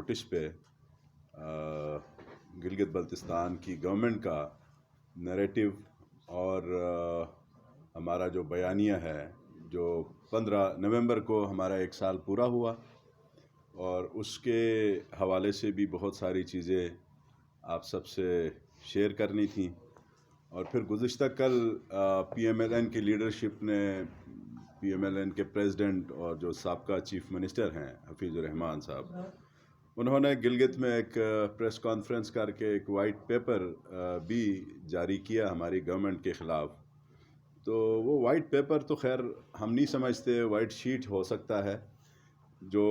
Notice پہ گلگت بلتستان کی government کا نیریٹو اور ہمارا جو بیانیہ ہے جو 15 نومبر کو ہمارا 1 سال پورا ہوا، اور اس کے حوالے سے بھی بہت ساری چیزیں آپ سب سے شیئر کرنی تھیں۔ اور پھر گزشتہ کل پی ایم ایل این کی لیڈرشپ نے، پی ایم ایل این کے پریزیڈنٹ اور جو سابقہ چیف منسٹر ہیں حفیظ الرحمان صاحب، انہوں نے گلگت میں ایک پریس کانفرنس کر کے ایک وائٹ پیپر بھی جاری کیا ہماری گورنمنٹ کے خلاف۔ تو وہ وائٹ پیپر تو خیر ہم نہیں سمجھتے، وائٹ شیٹ ہو سکتا ہے جو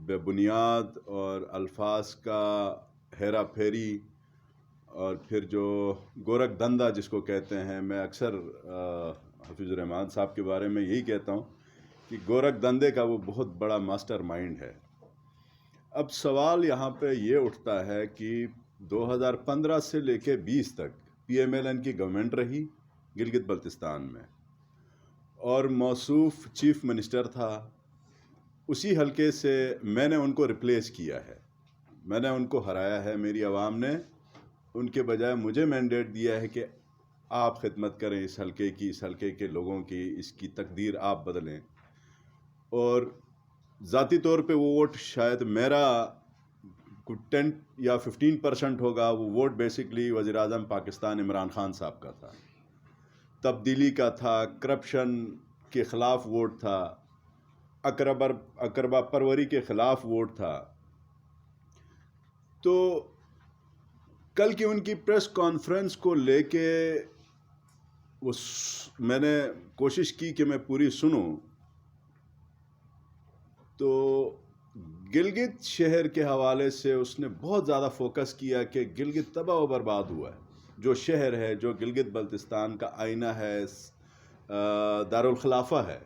بے بنیاد اور الفاظ کا ہیرا پھیری، اور پھر جو گورکھ دھندا جس کو کہتے ہیں، میں اکثر حفیظ الرحمان صاحب کے بارے میں یہی کہتا ہوں کہ گورکھ دھندے کا وہ بہت بڑا ماسٹر مائنڈ ہے۔ اب سوال یہاں پہ یہ اٹھتا ہے کہ 2015 سے لے کے 20 تک پی ایم ایل این کی گورنمنٹ رہی گلگت بلتستان میں، اور موصوف چیف منسٹر تھا۔ اسی حلقے سے میں نے ان کو ریپلیس کیا ہے، میں نے ان کو ہرایا ہے۔ میری عوام نے ان کے بجائے مجھے مینڈیٹ دیا ہے کہ آپ خدمت کریں اس حلقے کی، اس حلقے کے لوگوں کی، اس کی تقدیر آپ بدلیں۔ اور ذاتی طور پہ وہ ووٹ شاید میرا 10 یا 15% ہوگا۔ وہ ووٹ بیسکلی وزیر اعظم پاکستان عمران خان صاحب کا تھا، تبدیلی کا تھا، کرپشن کے خلاف ووٹ تھا، اقربا پروری کے خلاف ووٹ تھا۔ تو کل کی ان کی پریس کانفرنس کو لے کے میں نے کوشش کی کہ میں پوری سنوں، تو گلگت شہر کے حوالے سے اس نے بہت زیادہ فوکس کیا کہ گلگت تباہ و برباد ہوا ہے۔ جو شہر ہے، جو گلگت بلتستان کا آئینہ ہے، دارالخلافہ ہے،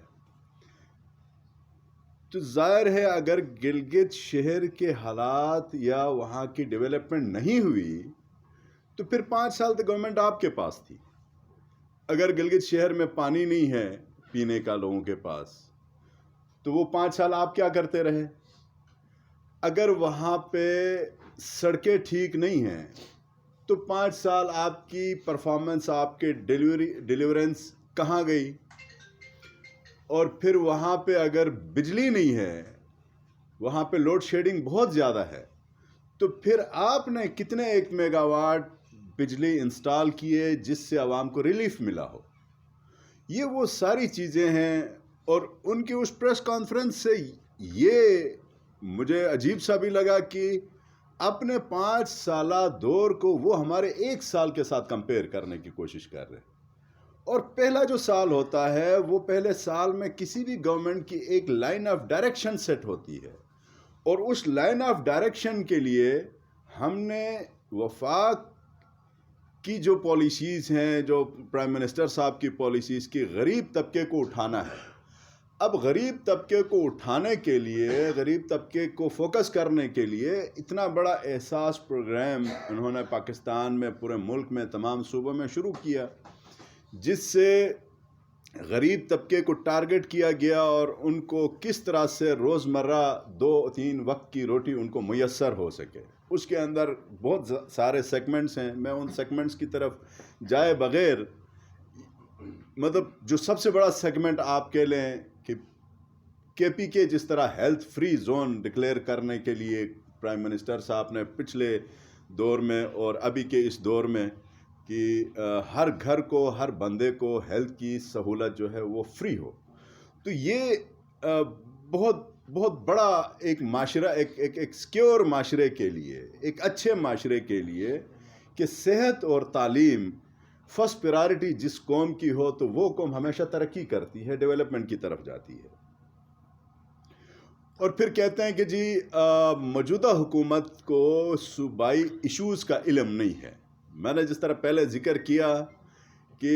تو ظاہر ہے اگر گلگت شہر کے حالات یا وہاں کی ڈیولپمنٹ نہیں ہوئی تو پھر 5 سال تک گورنمنٹ آپ کے پاس تھی۔ اگر گلگت شہر میں پانی نہیں ہے پینے کا لوگوں کے پاس، تو وہ 5 سال آپ کیا کرتے رہے؟ اگر وہاں پہ سڑکیں ٹھیک نہیں ہیں تو 5 سال آپ کی پرفارمنس، آپ کے ڈیلیورنس کہاں گئی؟ اور پھر وہاں پہ اگر بجلی نہیں ہے، وہاں پہ لوڈ شیڈنگ بہت زیادہ ہے، تو پھر آپ نے کتنے 1 میگا واٹ بجلی انسٹال کیے جس سے عوام کو ریلیف ملا ہو؟ یہ وہ ساری چیزیں ہیں۔ اور ان کی اس پریس کانفرنس سے یہ مجھے عجیب سا بھی لگا کہ اپنے 5 سالہ دور کو وہ ہمارے 1 سال کے ساتھ کمپیئر کرنے کی کوشش کر رہے ہیں۔ اور پہلا جو سال ہوتا ہے، وہ پہلے سال میں کسی بھی گورنمنٹ کی ایک لائن آف ڈائریکشن سیٹ ہوتی ہے، اور اس لائن آف ڈائریکشن کے لیے ہم نے وفاق کی جو پالیسیز ہیں، جو پرائم منسٹر صاحب کی پالیسیز کی، غریب طبقے کو اٹھانا ہے۔ اب غریب طبقے کو اٹھانے کے لیے، غریب طبقے کو فوکس کرنے کے لیے اتنا بڑا احساس پروگرام انہوں نے پاکستان میں، پورے ملک میں، تمام صوبوں میں شروع کیا، جس سے غریب طبقے کو ٹارگٹ کیا گیا اور ان کو کس طرح سے روزمرہ 2-3 وقت کی روٹی ان کو میسر ہو سکے۔ اس کے اندر بہت سارے سیگمنٹس ہیں، میں ان سیگمنٹس کی طرف جائے بغیر، مطلب جو سب سے بڑا سیگمنٹ آپ کہہ لیں کہ کے پی کے جس طرح ہیلتھ فری زون ڈکلیئر کرنے کے لیے پرائم منسٹر صاحب نے پچھلے دور میں اور ابھی کے اس دور میں، کہ ہر گھر کو، ہر بندے کو ہیلتھ کی سہولت جو ہے وہ فری ہو، تو یہ بہت بہت بڑا ایک معاشرہ، ایک سکیور معاشرے کے لیے، ایک اچھے معاشرے کے لیے، کہ صحت اور تعلیم فرسٹ پرائرٹی جس قوم کی ہو تو وہ قوم ہمیشہ ترقی کرتی ہے، ڈیولپمنٹ کی طرف جاتی ہے۔ اور پھر کہتے ہیں کہ جی موجودہ حکومت کو صوبائی ایشوز کا علم نہیں ہے۔ میں نے جس طرح پہلے ذکر کیا کہ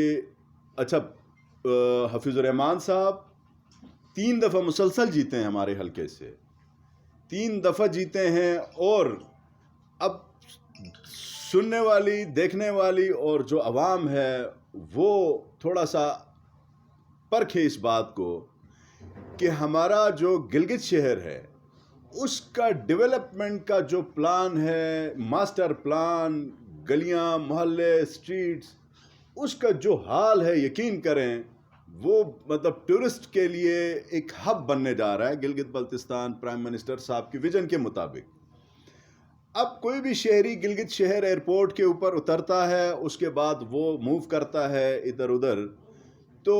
اچھا، حفیظ الرحمان صاحب 3 دفعہ مسلسل جیتے ہیں ہمارے حلقے سے، 3 دفعہ جیتے ہیں، اور اب سننے والی، دیکھنے والی اور جو عوام ہے وہ تھوڑا سا پرکھے اس بات کو کہ ہمارا جو گلگت شہر ہے اس کا ڈیولپمنٹ کا جو پلان ہے، ماسٹر پلان، گلیاں، محلے، اسٹریٹس، اس کا جو حال ہے، یقین کریں وہ مطلب ٹورسٹ کے لیے ایک ہب بننے جا رہا ہے گلگت بلتستان پرائم منسٹر صاحب کی ویژن کے مطابق۔ اب کوئی بھی شہری گلگت شہر ایئرپورٹ کے اوپر اترتا ہے، اس کے بعد وہ موو کرتا ہے ادھر ادھر، تو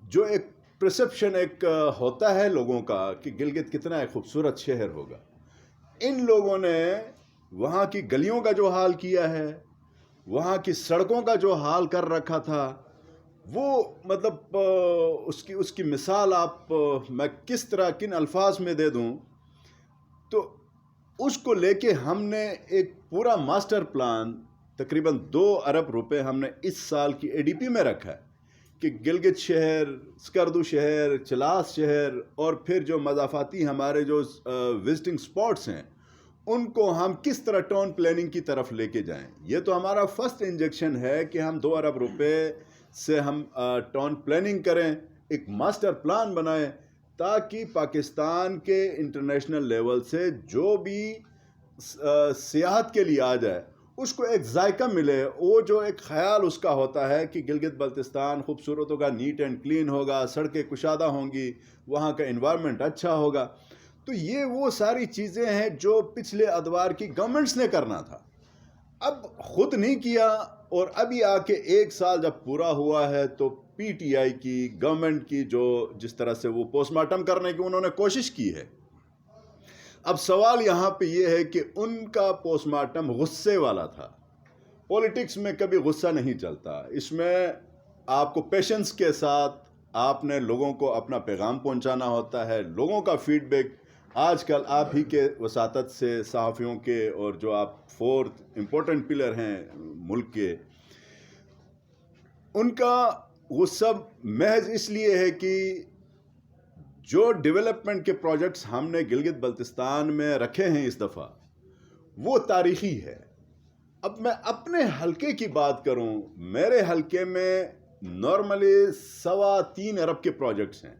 جو ایک پرسپشن ایک ہوتا ہے لوگوں کا کہ گلگت کتنا ایک خوبصورت شہر ہوگا، ان لوگوں نے وہاں کی گلیوں کا جو حال کیا ہے، وہاں کی سڑکوں کا جو حال کر رکھا تھا، وہ مطلب اس کی مثال آپ میں کس طرح کن الفاظ میں دے دوں، تو اس کو لے کے ہم نے ایک پورا ماسٹر پلان تقریباً 2 ارب روپے ہم نے اس سال کی اے ڈی پی میں رکھا ہے کہ گلگت شہر، سکردو شہر، چلاس شہر اور پھر جو مضافاتی ہمارے جو وزٹنگ سپاٹس ہیں ان کو ہم کس طرح ٹاؤن پلاننگ کی طرف لے کے جائیں۔ یہ تو ہمارا فرسٹ انجیکشن ہے کہ ہم 2 ارب روپے سے ہم ٹاؤن پلاننگ کریں، ایک ماسٹر پلان بنائیں تاکہ پاکستان کے انٹرنیشنل لیول سے جو بھی سیاحت کے لیے آ جائے اس کو ایک ذائقہ ملے۔ وہ جو ایک خیال اس کا ہوتا ہے کہ گلگت بلتستان خوبصورت ہوگا، نیٹ اینڈ کلین ہوگا، سڑکیں کشادہ ہوں گی، وہاں کا انوائرمنٹ اچھا ہوگا، تو یہ وہ ساری چیزیں ہیں جو پچھلے ادوار کی گورنمنٹس نے کرنا تھا، اب خود نہیں کیا، اور ابھی آ کے 1 سال جب پورا ہوا ہے تو پی ٹی آئی کی گورنمنٹ کی جو جس طرح سے وہ پوسٹ مارٹم کرنے کی انہوں نے کوشش کی ہے، اب سوال یہاں پہ یہ ہے کہ ان کا پوسٹ مارٹم غصے والا تھا۔ پولیٹکس میں کبھی غصہ نہیں چلتا، اس میں آپ کو پیشنس کے ساتھ آپ نے لوگوں کو اپنا پیغام پہنچانا ہوتا ہے، لوگوں کا فیڈ بیک آج کل آپ ہی کے وساطت سے، صحافیوں کے، اور جو آپ 4th امپورٹنٹ پلر ہیں ملک کے، ان کا غصہ محض اس لیے ہے کہ جو ڈیولپمنٹ کے پروجیکٹس ہم نے گلگت بلتستان میں رکھے ہیں اس دفعہ وہ تاریخی ہے۔ اب میں اپنے حلقے کی بات کروں، میرے حلقے میں نارملی 3.25 ارب کے پروجیکٹس ہیں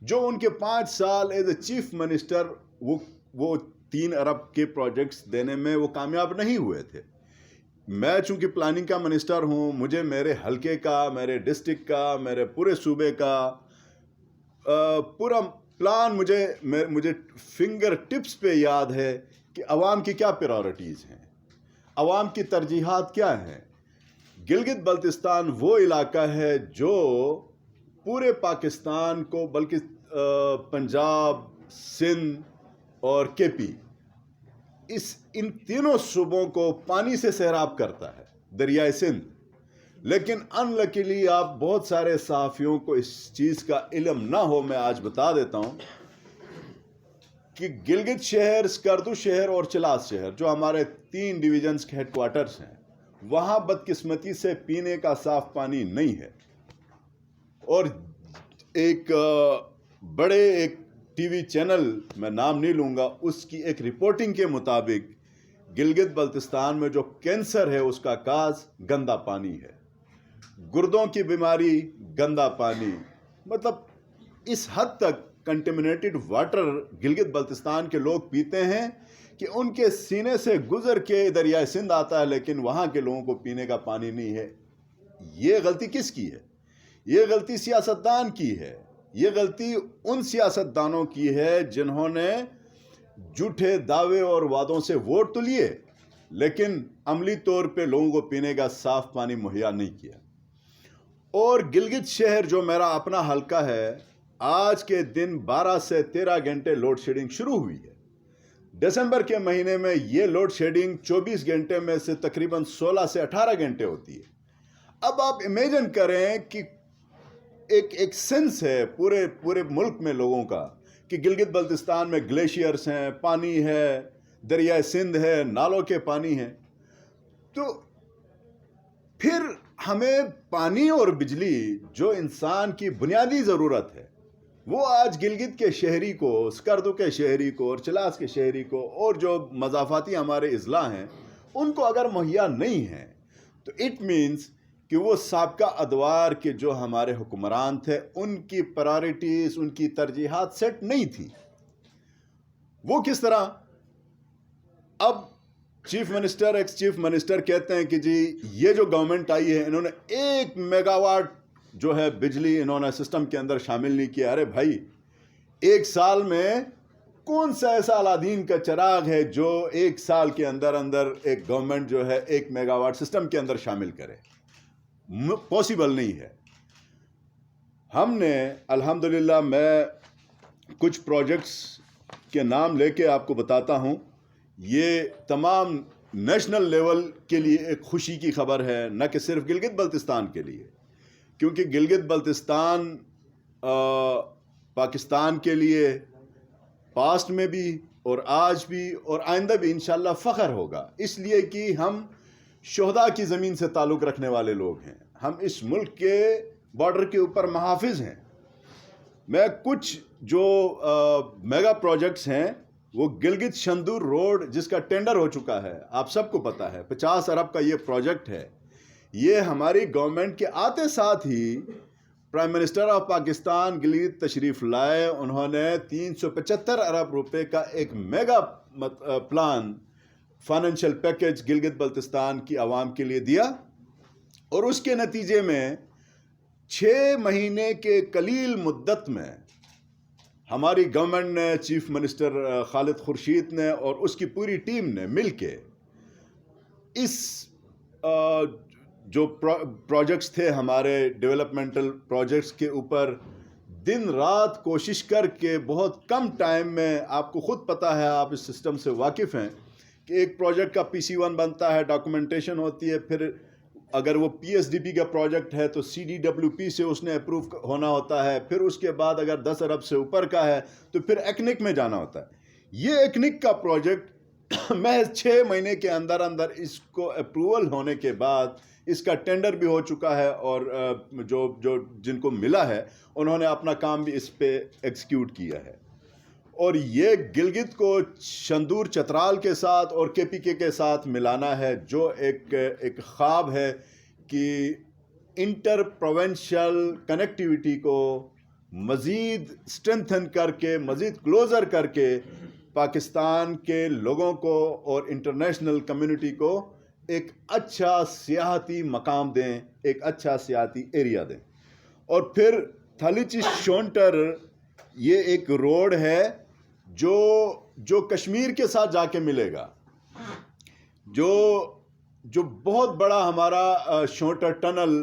جو ان کے 5 سال ایز اے چیف منسٹر وہ 3 ارب کے پروجیکٹس دینے میں وہ کامیاب نہیں ہوئے تھے۔ میں چونکہ پلاننگ کا منسٹر ہوں، مجھے میرے حلقے کا، میرے ڈسٹرکٹ کا، میرے پورے صوبے کا پورا پلان مجھے فنگر ٹپس پہ یاد ہے کہ عوام کی کیا پرائورٹیز ہیں، عوام کی ترجیحات کیا ہیں۔ گلگت بلتستان وہ علاقہ ہے جو پورے پاکستان کو، بلکہ پنجاب، سندھ اور کے پی، ان تینوں صوبوں کو پانی سے سیراب کرتا ہے، دریائے سندھ۔ لیکن ان لکیلی آپ بہت سارے صحافیوں کو اس چیز کا علم نہ ہو، میں آج بتا دیتا ہوں کہ گلگت شہر، سکردو شہر اور چلاس شہر جو ہمارے 3 ڈویژنز کے ہیڈ کوارٹرز ہیں، وہاں بدقسمتی سے پینے کا صاف پانی نہیں ہے۔ اور ایک بڑے ایک ٹی وی چینل، میں نام نہیں لوں گا، اس کی ایک رپورٹنگ کے مطابق گلگت بلتستان میں جو کینسر ہے اس کا کاز گندا پانی ہے، گردوں کی بیماری گندا پانی، مطلب اس حد تک کنٹیمنیٹڈ واٹر گلگت بلتستان کے لوگ پیتے ہیں کہ ان کے سینے سے گزر کے دریائے سندھ آتا ہے، لیکن وہاں کے لوگوں کو پینے کا پانی نہیں ہے۔ یہ غلطی کس کی ہے؟ یہ غلطی سیاستدان کی ہے، یہ غلطی ان سیاستدانوں کی ہے جنہوں نے جھوٹے دعوے اور وعدوں سے ووٹ تو لیے لیکن عملی طور پہ لوگوں کو پینے کا صاف پانی مہیا نہیں کیا۔ اور گلگت شہر جو میرا اپنا حلقہ ہے، آج کے دن 12 سے 13 گھنٹے لوڈ شیڈنگ شروع ہوئی ہے۔ دسمبر کے مہینے میں یہ لوڈ شیڈنگ 24 گھنٹے میں سے تقریباً 16 سے 18 گھنٹے ہوتی ہے۔ اب آپ امیجن کریں کہ ایک سینس ہے پورے ملک میں لوگوں کا کہ گلگت بلتستان میں گلیشیئرز ہیں، پانی ہے، دریائے سندھ ہے، نالوں کے پانی ہیں، تو پھر ہمیں پانی اور بجلی جو انسان کی بنیادی ضرورت ہے وہ آج گلگت کے شہری کو، سکردو کے شہری کو اور چلاس کے شہری کو اور جو مضافاتی ہمارے اضلاع ہیں ان کو اگر مہیا نہیں ہیں تو اٹ مینز کہ وہ سابقہ ادوار کے جو ہمارے حکمران تھے ان کی پرائورٹیز، ان کی ترجیحات سیٹ نہیں تھی۔ وہ کس طرح؟ اب chief minister x chief minister کہتے ہیں کہ جی یہ جو گورنمنٹ آئی ہے انہوں نے 1 میگا واٹ جو ہے بجلی انہوں نے سسٹم کے اندر شامل نہیں کیا. ارے بھائی 1 سال میں کون سا ایسا الادین کا چراغ ہے جو 1 سال کے اندر اندر ایک گورنمنٹ جو ہے 1 میگا واٹ سسٹم کے اندر شامل کرے؟ پاسبل نہیں ہے. ہم نے الحمدللہ میں کچھ پروجیکٹس کے نام لے کے آپ کو بتاتا ہوں. یہ تمام نیشنل لیول کے لیے ایک خوشی کی خبر ہے, نہ کہ صرف گلگت بلتستان کے لیے, کیونکہ گلگت بلتستان پاکستان کے لیے پاسٹ میں بھی اور آج بھی اور آئندہ بھی انشاءاللہ فخر ہوگا, اس لیے کہ ہم شہداء کی زمین سے تعلق رکھنے والے لوگ ہیں. ہم اس ملک کے بارڈر کے اوپر محافظ ہیں. میں کچھ جو میگا پروجیکٹس ہیں وہ گلگت شندور روڈ جس کا ٹینڈر ہو چکا ہے, آپ سب کو پتا ہے 50 ارب کا یہ پروجیکٹ ہے. یہ ہماری گورنمنٹ کے آتے ساتھ ہی prime minister of Pakistan Gilgit تشریف لائے. انہوں نے 375 ارب روپے کا ایک mega plan financial package Gilgit Baltistan کی عوام کے لیے دیا, اور اس کے نتیجے میں 6 مہینے کے قلیل مدت میں ہماری گورنمنٹ نے, چیف منسٹر خالد خورشید نے اور اس کی پوری ٹیم نے مل کے اس جو پروجیکٹس تھے ہمارے ڈیولپمنٹل پروجیکٹس کے اوپر دن رات کوشش کر کے بہت کم ٹائم میں, آپ کو خود پتہ ہے, آپ اس سسٹم سے واقف ہیں کہ ایک پروجیکٹ کا PC1 بنتا ہے, ڈاکومنٹیشن ہوتی ہے, پھر اگر وہ PSDP کا پروجیکٹ ہے تو CDWP سے اس نے اپروو ہونا ہوتا ہے, پھر اس کے بعد اگر 10 ارب سے اوپر کا ہے تو پھر ایکنک میں جانا ہوتا ہے. یہ ایکنک کا پروجیکٹ محض 6 مہینے کے اندر اندر اس کو اپروول ہونے کے بعد اس کا ٹینڈر بھی ہو چکا ہے, اور جو جن کو ملا ہے انہوں نے اپنا کام بھی اس پہ ایکسیکیوٹ کیا ہے. اور یہ گلگت کو شندور چترال کے ساتھ اور KPK کے ساتھ ملانا ہے, جو ایک خواب ہے کہ انٹر پروونشل کنیکٹیویٹی کو مزید اسٹرینتھن کر کے, مزید کلوزر کر کے پاکستان کے لوگوں کو اور انٹرنیشنل کمیونٹی کو ایک اچھا سیاحتی مقام دیں, ایک اچھا سیاحتی ایریا دیں. اور پھر تھالیچی شونٹر یہ ایک روڈ ہے جو کشمیر کے ساتھ جا کے ملے گا, جو بہت بڑا ہمارا شونٹر ٹنل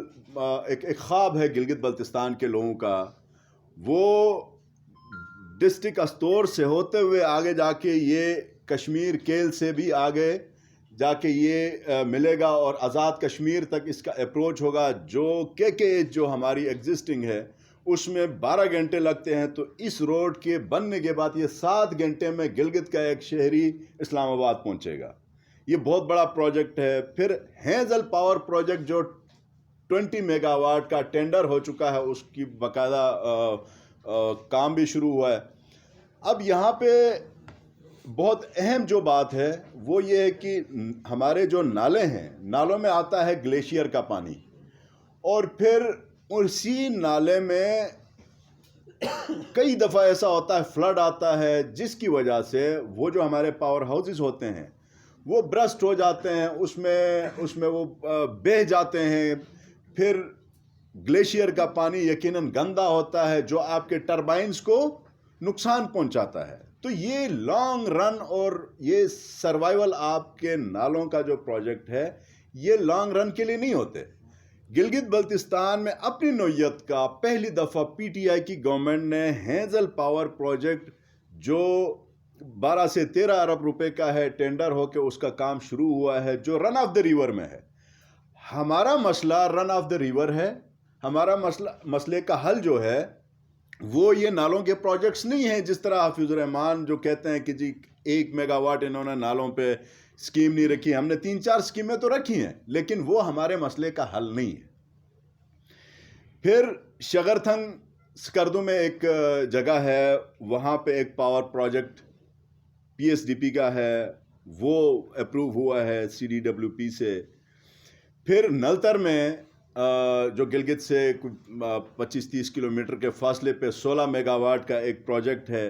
ایک خواب ہے گلگت بلتستان کے لوگوں کا. وہ ڈسٹرکٹ استور سے ہوتے ہوئے آگے جا کے یہ کشمیر کیل سے بھی آگے جا کے یہ ملے گا, اور آزاد کشمیر تک اس کا اپروچ ہوگا. جو جو ہماری ایگزسٹنگ ہے اس میں 12 گھنٹے لگتے ہیں, تو اس روڈ کے بننے کے بعد یہ 7 گھنٹے میں گلگت کا ایک شہری اسلام آباد پہنچے گا. یہ بہت بڑا پروجیکٹ ہے. پھر ہینزل پاور پروجیکٹ جو 20 میگا واٹ کا ٹینڈر ہو چکا ہے, اس کی باقاعدہ کام بھی شروع ہوا ہے. اب یہاں پہ بہت اہم جو بات ہے وہ یہ ہے کہ ہمارے جو نالے ہیں, نالوں میں آتا ہے گلیشیئر کا پانی, اور پھر اسی نالے میں کئی دفعہ ایسا ہوتا ہے فلڈ آتا ہے, جس کی وجہ سے وہ جو ہمارے پاور ہاؤسز ہوتے ہیں وہ برسٹ ہو جاتے ہیں, اس میں وہ بہہ جاتے ہیں. پھر گلیشیئر کا پانی یقیناً گندا ہوتا ہے جو آپ کے ٹربائنز کو نقصان پہنچاتا ہے. تو یہ لانگ رن اور یہ سروائیول آپ کے نالوں کا جو پروجیکٹ ہے یہ لانگ رن کے لیے نہیں ہوتے. گلگت بلتستان میں اپنی نوعیت کا پہلی دفعہ PTI کی گورنمنٹ نے ہینزل پاور پروجیکٹ جو 12 سے 13 ارب روپے کا ہے, ٹینڈر ہو کے اس کا کام شروع ہوا ہے, جو رن آف دا ریور میں ہے. ہمارا مسئلہ رن آف دا ریور ہے. ہمارا مسئلے کا حل جو ہے وہ یہ نالوں کے پروجیکٹس نہیں ہیں, جس طرح حفیظ الرحمان جو کہتے ہیں کہ جی 1 میگا واٹ انہوں نے نالوں پہ اسکیم نہیں رکھی. ہم نے 3-4 اسکیمیں تو رکھی ہیں, لیکن وہ ہمارے مسئلے کا حل نہیں ہے. پھر شگرتھنگ سکردو میں ایک جگہ ہے, وہاں پہ ایک پاور پروجیکٹ PSDP کا ہے, وہ اپروو ہوا ہے CDWP سے. پھر نلتر میں جو گلگت سے 25-30 کلومیٹر کے فاصلے پہ 16 میگا واٹ کا ایک پروجیکٹ ہے.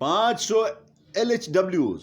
500 LHWs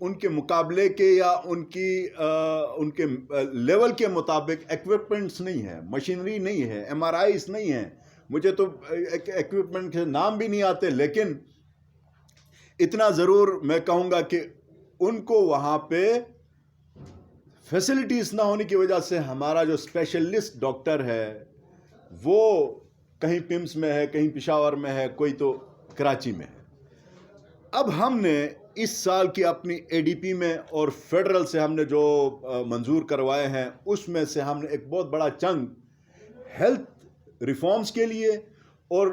ان کے مقابلے کے یا ان کے لیول کے مطابق ایکوپمنٹس نہیں ہیں، مشینری نہیں ہے، ایم آر آئیز نہیں ہیں. مجھے تو ایکوپمنٹ کے نام بھی نہیں آتے، لیکن اتنا ضرور میں کہوں گا کہ ان کو وہاں پہ فیسلٹیز نہ ہونے کی وجہ سے ہمارا جو اسپیشلسٹ ڈاکٹر ہے وہ کہیں پمس میں ہے، کہیں پشاور میں ہے، کوئی تو کراچی میں ہے. اب ہم نے اس سال کی اپنی اے ڈی پی میں اور فیڈرل سے ہم نے جو منظور کروائے ہیں اس میں سے ہم نے ایک بہت بڑا چنک ہیلتھ ریفارمز کے لیے اور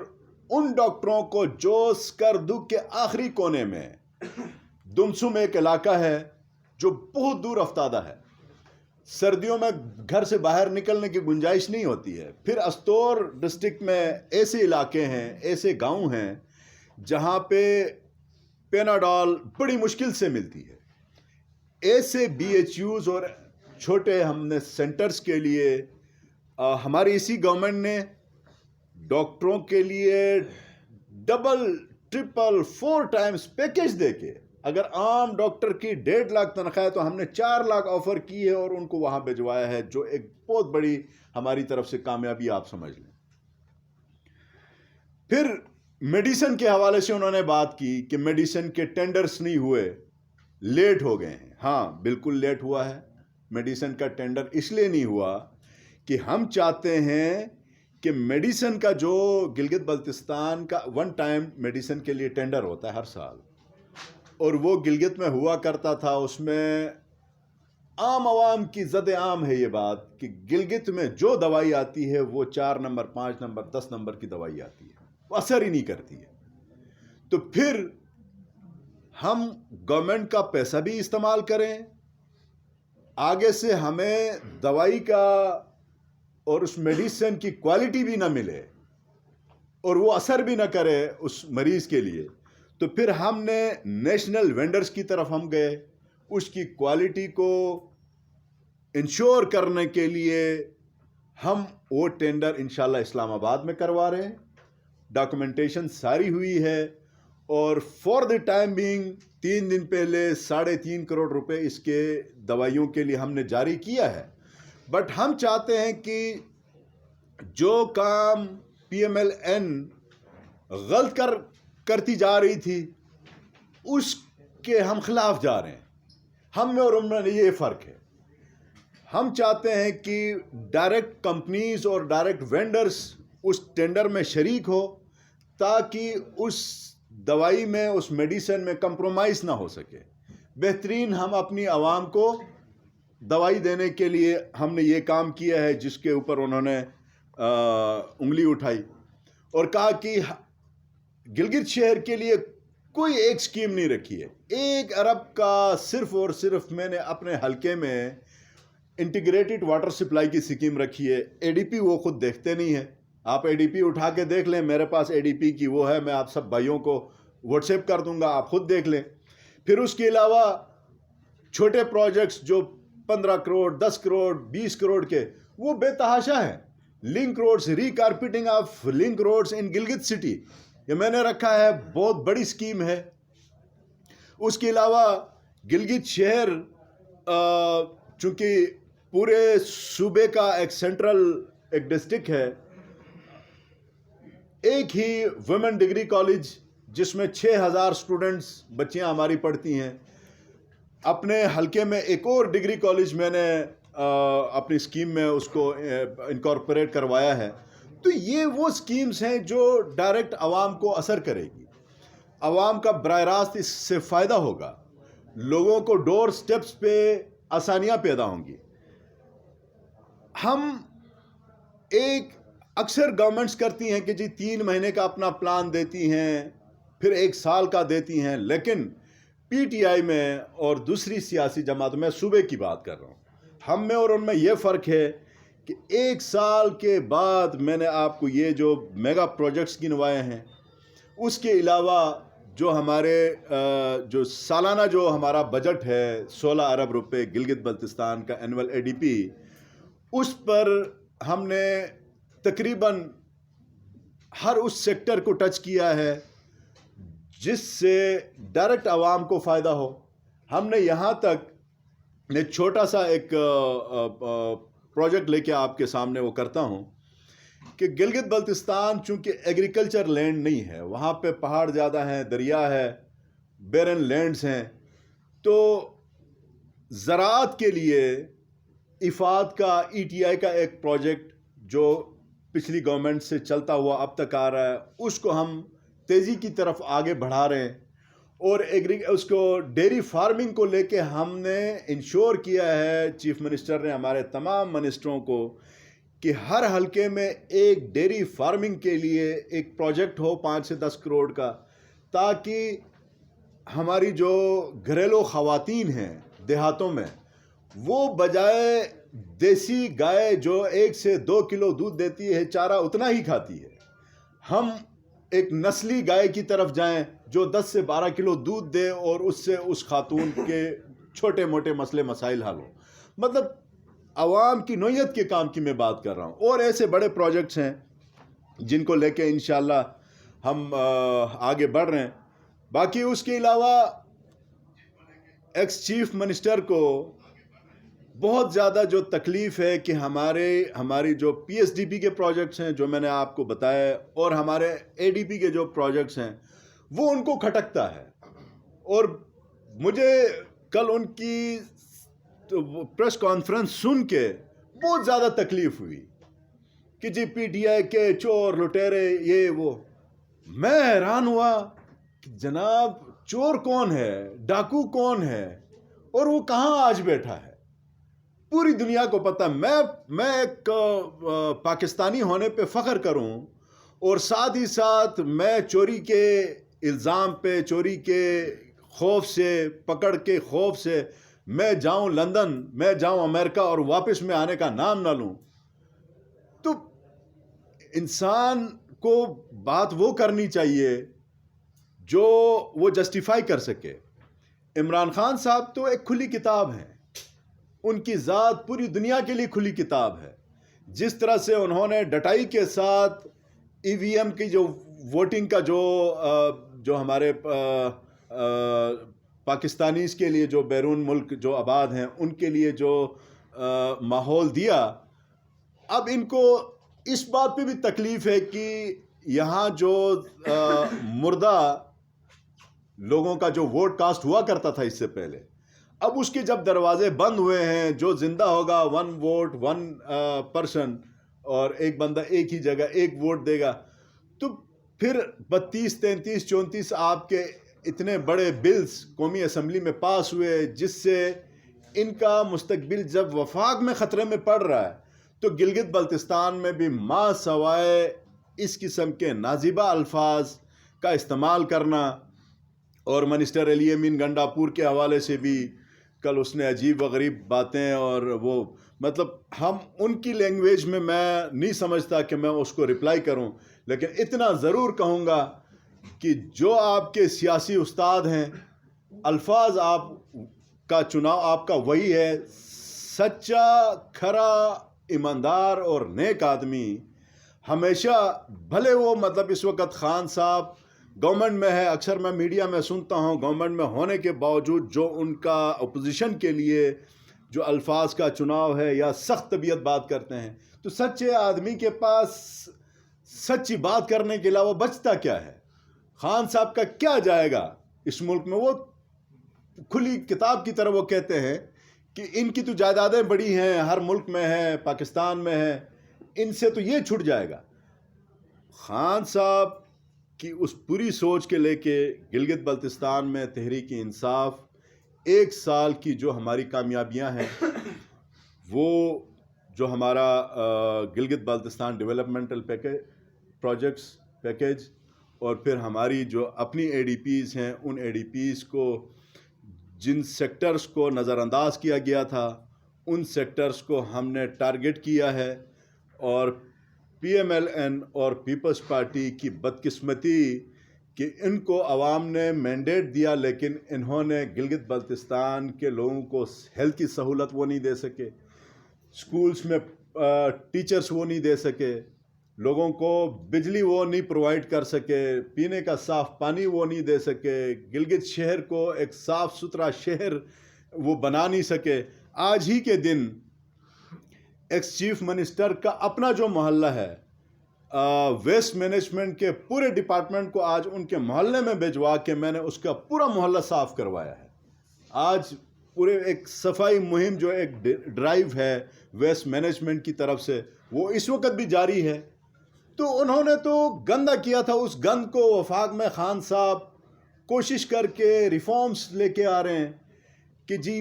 ان ڈاکٹروں کو جو سکردو کے آخری کونے میں دمسم ایک علاقہ ہے جو بہت دور افتادہ ہے، سردیوں میں گھر سے باہر نکلنے کی گنجائش نہیں ہوتی ہے. پھر استور ڈسٹرکٹ میں ایسے علاقے ہیں، ایسے گاؤں ہیں جہاں پہ پیناڈول بڑی مشکل سے ملتی ہے. ایسے بی ایچ یوز اور چھوٹے ہم نے سینٹرز کے لیے ہماری اسی گورنمنٹ نے ڈاکٹروں کے لیے ڈبل ٹرپل 4 ٹائمز پیکیج دے کے، اگر عام ڈاکٹر کی 1.5 لاکھ تنخواہ ہے تو ہم نے 4 لاکھ آفر کی ہے اور ان کو وہاں بھجوایا ہے، جو ایک بہت بڑی ہماری طرف سے کامیابی آپ سمجھ لیں. پھر میڈیسن کے حوالے سے انہوں نے بات کی کہ میڈیسن کے ٹینڈرز نہیں ہوئے، لیٹ ہو گئے ہیں. ہاں بالکل لیٹ ہوا ہے. میڈیسن کا ٹینڈر اس لیے نہیں ہوا کہ ہم چاہتے ہیں کہ میڈیسن کا جو گلگت بلتستان کا 1 ٹائم میڈیسن کے لیے ٹینڈر ہوتا ہے ہر سال، اور وہ گلگت میں ہوا کرتا تھا. اس میں عام عوام کی زد عام ہے یہ بات کہ گلگت میں جو دوائی آتی ہے وہ 4 نمبر 5 نمبر 10 نمبر کی دوائی آتی ہے، وہ اثر ہی نہیں کرتی ہے. تو پھر ہم گورنمنٹ کا پیسہ بھی استعمال کریں، آگے سے ہمیں دوائی کا اور اس میڈیسن کی کوالٹی بھی نہ ملے اور وہ اثر بھی نہ کرے اس مریض کے لیے. تو پھر ہم نے نیشنل وینڈرز کی طرف ہم گئے، اس کی کوالٹی کو انشور کرنے کے لیے ہم وہ ٹینڈر انشاءاللہ اسلام آباد میں کروا رہے ہیں. ڈاکومنٹیشن ساری ہوئی ہے اور فار دی ٹائم بینگ 3 دن پہلے 3.5 کروڑ روپے اس کے دوائیوں کے لیے ہم نے جاری کیا ہے. بٹ ہم چاہتے ہیں کہ جو کام پی ایم ایل این غلط کرتی جا رہی تھی اس کے ہم خلاف جا رہے ہیں. ہم میں اور ان میں یہ فرق ہے. ہم چاہتے ہیں کہ ڈائریکٹ کمپنیز اور ڈائریکٹ وینڈرز اس ٹینڈر میں شریک ہو تاکہ اس دوائی میں، اس میڈیسن میں کمپرومائز نہ ہو سکے. بہترین ہم اپنی عوام کو دوائی دینے کے لیے ہم نے یہ کام کیا ہے جس کے اوپر انہوں نے انگلی اٹھائی اور کہا کہ گلگت شہر کے لیے کوئی ایک سکیم نہیں رکھی ہے. 1 ارب کا صرف اور صرف میں نے اپنے حلقے میں انٹیگریٹڈ واٹر سپلائی کی سکیم رکھی ہے. اے ڈی پی وہ خود دیکھتے نہیں ہیں. آپ اے ڈی پی اٹھا کے دیکھ لیں، میرے پاس اے ڈی پی کی وہ ہے، میں آپ سب بھائیوں کو واٹس ایپ کر دوں گا، آپ خود دیکھ لیں. پھر اس کے علاوہ چھوٹے پروجیکٹس جو 15 کروڑ 10 کروڑ 20 کروڑ کے، وہ بے تحاشا ہیں. Link roads, recarpeting of link roads in Gilgit city, یہ میں نے رکھا ہے، بہت بڑی سکیم ہے. اس کے علاوہ گلگت شہر چونکہ پورے صوبے کا ایک سینٹرل ایک ڈسٹرکٹ ہے، ایک ہی ویمن ڈگری کالج جس میں 6000 سٹوڈنٹس بچیاں ہماری پڑھتی ہیں. اپنے حلقے میں ایک اور ڈگری کالج میں نے اپنی سکیم میں اس کو انکارپوریٹ کروایا ہے. تو یہ وہ سکیمز ہیں جو ڈائریکٹ عوام کو اثر کرے گی، عوام کا براہ راست اس سے فائدہ ہوگا، لوگوں کو ڈور سٹیپس پہ آسانیاں پیدا ہوں گی. ہم اکثر گورنمنٹس کرتی ہیں کہ جی 3 مہینے کا اپنا پلان دیتی ہیں، پھر 1 سال کا دیتی ہیں، لیکن پی ٹی آئی میں اور دوسری سیاسی جماعتوں میں، صوبے کی بات کر رہا ہوں، ہم میں اور ان میں یہ فرق ہے کہ 1 سال کے بعد میں نے آپ کو یہ جو میگا پروجیکٹس گنوائے ہیں، اس کے علاوہ جو ہمارے جو سالانہ جو ہمارا بجٹ ہے 16 ارب روپے گلگت بلتستان کا اینول اے ڈی پی، اس پر ہم نے تقریباً ہر اس سیکٹر کو ٹچ کیا ہے جس سے ڈائریکٹ عوام کو فائدہ ہو. ہم نے یہاں تک ایک چھوٹا سا ایک پروجیکٹ لے کے آپ کے سامنے وہ کرتا ہوں کہ گلگت بلتستان چونکہ ایگریکلچر لینڈ نہیں ہے، وہاں پہ پہاڑ زیادہ ہیں، دریا ہے، بیرن لینڈز ہیں، تو زراعت کے لیے افاد کا ETI کا ایک پروجیکٹ جو پچھلی گورنمنٹ سے چلتا ہوا اب تک آ رہا ہے، اس کو ہم تیزی کی طرف آگے بڑھا رہے ہیں، اور اس کو ڈیری فارمنگ کو لے کے ہم نے انشور کیا ہے، چیف منسٹر نے ہمارے تمام منسٹروں کو، کہ ہر حلقے میں ایک ڈیری فارمنگ کے لیے ایک پروجیکٹ ہو 5 سے 10 کروڑ کا، تاکہ ہماری جو گھریلو خواتین ہیں دیہاتوں میں، وہ بجائے دیسی گائے جو 1 سے 2 کلو دودھ دیتی ہے، چارہ اتنا ہی کھاتی ہے، ہم ایک نسلی گائے کی طرف جائیں جو 10 سے 12 کلو دودھ دے اور اس سے اس خاتون کے چھوٹے موٹے مسئلے مسائل حل ہو. مطلب عوام کی نوعیت کے کام کی میں بات کر رہا ہوں. اور ایسے بڑے پروجیکٹس ہیں جن کو لے کے انشاءاللہ ہم آگے بڑھ رہے ہیں. باقی اس کے علاوہ ایکس چیف منسٹر کو بہت زیادہ جو تکلیف ہے کہ ہماری جو PSDP کے پروجیکٹس ہیں جو میں نے آپ کو بتایا، اور ہمارے ADP کے جو پروجیکٹس ہیں وہ ان کو کھٹکتا ہے. اور مجھے کل ان کی پریس کانفرنس سن کے بہت زیادہ تکلیف ہوئی کہ جی PTI کے چور لٹیرے یہ وہ. میں حیران ہوا کہ جناب چور کون ہے، ڈاکو کون ہے، اور وہ کہاں آج بیٹھا ہے. پوری دنیا کو پتہ. میں ایک پاکستانی ہونے پہ فخر کروں، اور ساتھ ہی ساتھ میں چوری کے الزام پہ، چوری کے خوف سے، پکڑ کے خوف سے میں جاؤں لندن، میں جاؤں امریکہ اور واپس میں آنے کا نام نہ لوں. تو انسان کو بات وہ کرنی چاہیے جو وہ جسٹیفائی کر سکے. عمران خان صاحب تو ایک کھلی کتاب ہیں، ان کی ذات پوری دنیا کے لیے کھلی کتاب ہے. جس طرح سے انہوں نے ڈٹائی کے ساتھ EVM کی جو ووٹنگ کا جو ہمارے پاکستانیز کے لیے جو بیرون ملک جو آباد ہیں ان کے لیے جو ماحول دیا، اب ان کو اس بات پہ بھی تکلیف ہے کہ یہاں جو مردہ لوگوں کا جو ووٹ کاسٹ ہوا کرتا تھا اس سے پہلے، اب اس کے جب دروازے بند ہوئے ہیں، جو زندہ ہوگا 1 ووٹ 1 پرسن، اور ایک بندہ ایک ہی جگہ ایک ووٹ دے گا، تو پھر 32 33 34 آپ کے اتنے بڑے بلز قومی اسمبلی میں پاس ہوئے، جس سے ان کا مستقبل جب وفاق میں خطرے میں پڑ رہا ہے، تو گلگت بلتستان میں بھی ماں سوائے اس قسم کے نازیبہ الفاظ کا استعمال کرنا. اور منسٹر علی امین گنڈاپور کے حوالے سے بھی کل اس نے عجیب و غریب باتیں، اور وہ مطلب ہم ان کی لینگویج میں نہیں سمجھتا کہ میں اس کو رپلائی کروں، لیکن اتنا ضرور کہوں گا کہ جو آپ کے سیاسی استاد ہیں، الفاظ آپ کا چناؤ آپ کا وہی ہے. سچا، کھرا، ایماندار اور نیک آدمی ہمیشہ، بھلے وہ مطلب اس وقت خان صاحب گورنمنٹ میں ہے، اکثر میں میڈیا میں سنتا ہوں گورنمنٹ میں ہونے کے باوجود جو ان کا اپوزیشن کے لیے جو الفاظ کا چناؤ ہے یا سخت طبیعت بات کرتے ہیں، تو سچے آدمی کے پاس سچی بات کرنے کے علاوہ بچتا کیا ہے؟ خان صاحب کا کیا جائے گا اس ملک میں؟ وہ کھلی کتاب کی طرح وہ کہتے ہیں کہ ان کی تو جائیدادیں بڑی ہیں، ہر ملک میں ہے، پاکستان میں ہے، ان سے تو یہ چھٹ جائے گا. خان صاحب کی اس پوری سوچ کے لے کے گلگت بلتستان میں تحریک انصاف 1 سال کی جو ہماری کامیابیاں ہیں، وہ جو ہمارا گلگت بلتستان ڈیولپمنٹل پیکیج، اور پھر ہماری جو اپنی ADPs ہیں، ان ADPs کو جن سیکٹرز کو نظر انداز کیا گیا تھا، ان سیکٹرز کو ہم نے ٹارگٹ کیا ہے. اور PMLN اور پیپلز پارٹی کی بدقسمتی کہ ان کو عوام نے مینڈیٹ دیا، لیکن انہوں نے گلگت بلتستان کے لوگوں کو ہیلتھ کی سہولت وہ نہیں دے سکے، سکولز میں ٹیچرز وہ نہیں دے سکے، لوگوں کو بجلی وہ نہیں پرووائڈ کر سکے, پینے کا صاف پانی وہ نہیں دے سکے, گلگت شہر کو ایک صاف ستھرا شہر وہ بنا نہیں سکے. آج ہی کے دن ایکس چیف منسٹر کا اپنا جو محلہ ہے, ویسٹ مینجمنٹ کے پورے ڈپارٹمنٹ کو آج ان کے محلے میں بھجوا کے میں نے اس کا پورا محلہ صاف کروایا ہے. آج پورے ایک صفائی مہم جو ایک ڈرائیو ہے ویسٹ مینجمنٹ کی طرف سے, وہ اس وقت بھی جاری ہے. تو انہوں نے تو گندہ کیا تھا, اس گند کو وفاق میں خان صاحب کوشش کر کے ریفارمز لے کے آ رہے ہیں کہ جی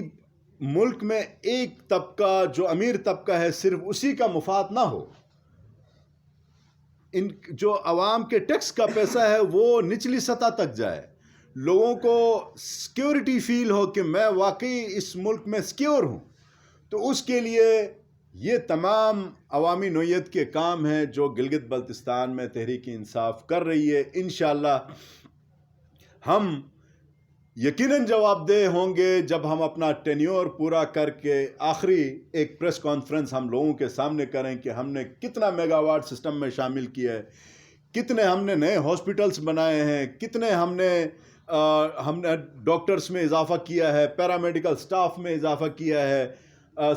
ملک میں ایک طبقہ جو امیر طبقہ ہے صرف اسی کا مفاد نہ ہو, ان جو عوام کے ٹیکس کا پیسہ ہے وہ نچلی سطح تک جائے, لوگوں کو سیکیورٹی فیل ہو کہ میں واقعی اس ملک میں سیکیور ہوں. تو اس کے لیے یہ تمام عوامی نوعیت کے کام ہیں جو گلگت بلتستان میں تحریک انصاف کر رہی ہے. انشاءاللہ ہم یقیناً جواب دہ ہوں گے جب ہم اپنا ٹینیور پورا کر کے آخری ایک پریس کانفرنس ہم لوگوں کے سامنے کریں کہ ہم نے کتنا میگا واٹ سسٹم میں شامل کیا ہے, کتنے ہم نے نئے ہاسپٹلس بنائے ہیں, کتنے ہم نے ڈاکٹرز میں اضافہ کیا ہے, پیرامیڈیکل سٹاف میں اضافہ کیا ہے,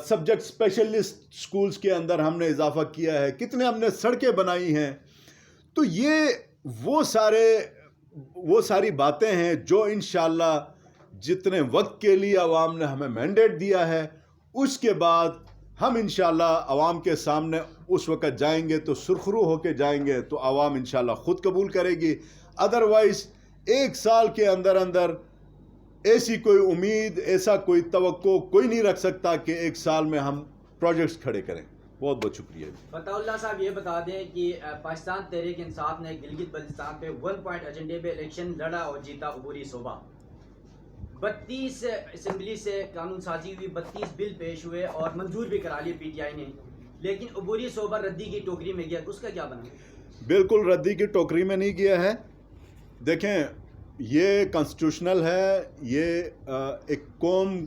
سبجیکٹ اسپیشلسٹ سکولز کے اندر ہم نے اضافہ کیا ہے, کتنے ہم نے سڑکیں بنائی ہیں. تو یہ وہ ساری باتیں ہیں جو انشاءاللہ جتنے وقت کے لیے عوام نے ہمیں مینڈیٹ دیا ہے, اس کے بعد ہم انشاءاللہ عوام کے سامنے اس وقت جائیں گے تو سرخرو ہو کے جائیں گے تو عوام انشاءاللہ خود قبول کرے گی. ادروائز ایک سال کے اندر ایسی کوئی امید, ایسا کوئی توقع کوئی نہیں رکھ سکتا کہ ایک سال میں ہم پروجیکٹس کھڑے کریں. بہت بہت شکریہ. فتح اللہ صاحب یہ بتا دیں کہ پاکستان تحریک انصاف نے گلگت بلتستان پہ 1 پوائنٹ ایجنڈے پہ الیکشن لڑا اور جیتا عبوری صوبہ. 32 اسمبلی سے قانون سازی ہوئی, 32 بل پیش ہوئے اور منظور بھی کرا لیے پی ٹی آئی نے, لیکن عبوری صوبہ ردی کی ٹوکری میں گیا. اس کا کیا بنا؟ بالکل ردی کی ٹوکری میں نہیں گیا ہے. دیکھیں یہ کانسٹیٹیوشنل ہے, یہ ایک قوم